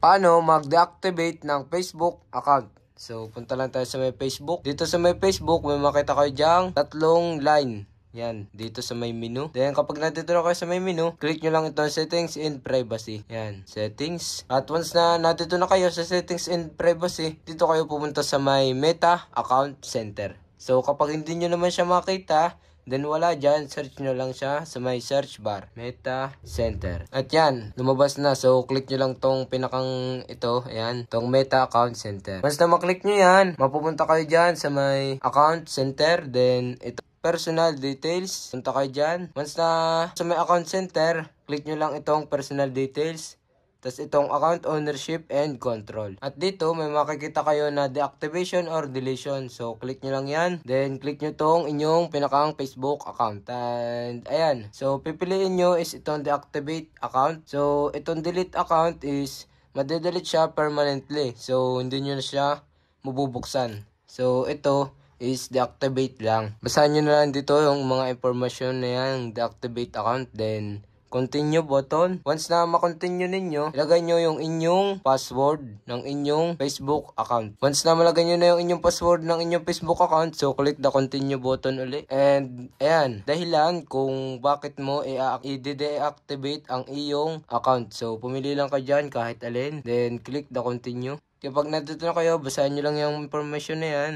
paano mag-deactivate ng Facebook account. So, punta lang tayo sa may Facebook. Dito sa may Facebook, may makita kayo dyang tatlong line. Yan, dito sa may menu. Then, kapag nandito na kayo sa may menu, click nyo lang ito settings and privacy. Yan, settings. At once na nandito na kayo sa settings and privacy, dito kayo pupunta sa may Meta Account Center. So, kapag hindi nyo naman siya makita, then wala dyan, search nyo lang siya sa may search bar, Meta Center. At yan, lumabas na. So, click nyo lang tong pinakang ito, ayan, tong Meta Account Center. Once na maklik nyo yan, mapupunta kayo dyan sa may Account Center. Then, ito, personal details. Punta kayo dyan. Once na sa may Account Center, click nyo lang itong personal details. Tapos itong account ownership and control. At dito may makikita kayo na deactivation or deletion. So click nyo lang yan. Then click nyo tong inyong pinakang Facebook account. And ayan. So pipiliin nyo is itong deactivate account. So itong delete account is madedelete siya permanently. So hindi nyo na siya mabubuksan. So ito is deactivate lang. Basahin nyo na lang dito yung mga information na yan. Deactivate account. Then continue button. Once na ma-continue ninyo, ilagay nyo yung inyong password ng inyong Facebook account. Once na malagay nyo na yung inyong password ng inyong Facebook account, so click the continue button ulit. And ayan, dahilan kung bakit mo i-deactivate ang iyong account. So pumili lang ka dyan kahit alin. Then click the continue. Kapag nandito na kayo, basahin nyo lang yung information na yan.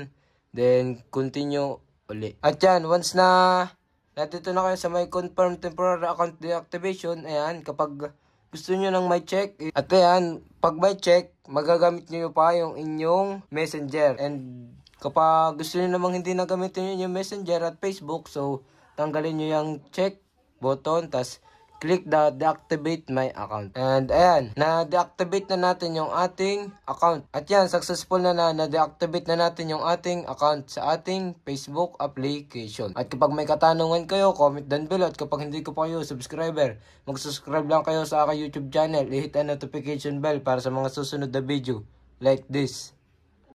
Then continue ulit. At yan, once na nandito na kayo sa may confirm temporary account deactivation, ayan, kapag gusto nyo nang may check, at ayan, pag may check, magagamit nyo pa yung inyong messenger. And kapag gusto nyo namang hindi na gamitin yung messenger at Facebook, so tanggalin nyo yung check button, tas click the deactivate my account. And ayan, na-deactivate na natin yung ating account. At yan, successful na-deactivate na natin yung ating account sa ating Facebook application. At kapag may katanungan kayo, comment down below. At kapag hindi ko pa kayo subscriber, mag-subscribe lang kayo sa aking YouTube channel. I-hit ang notification bell para sa mga susunod na video like this.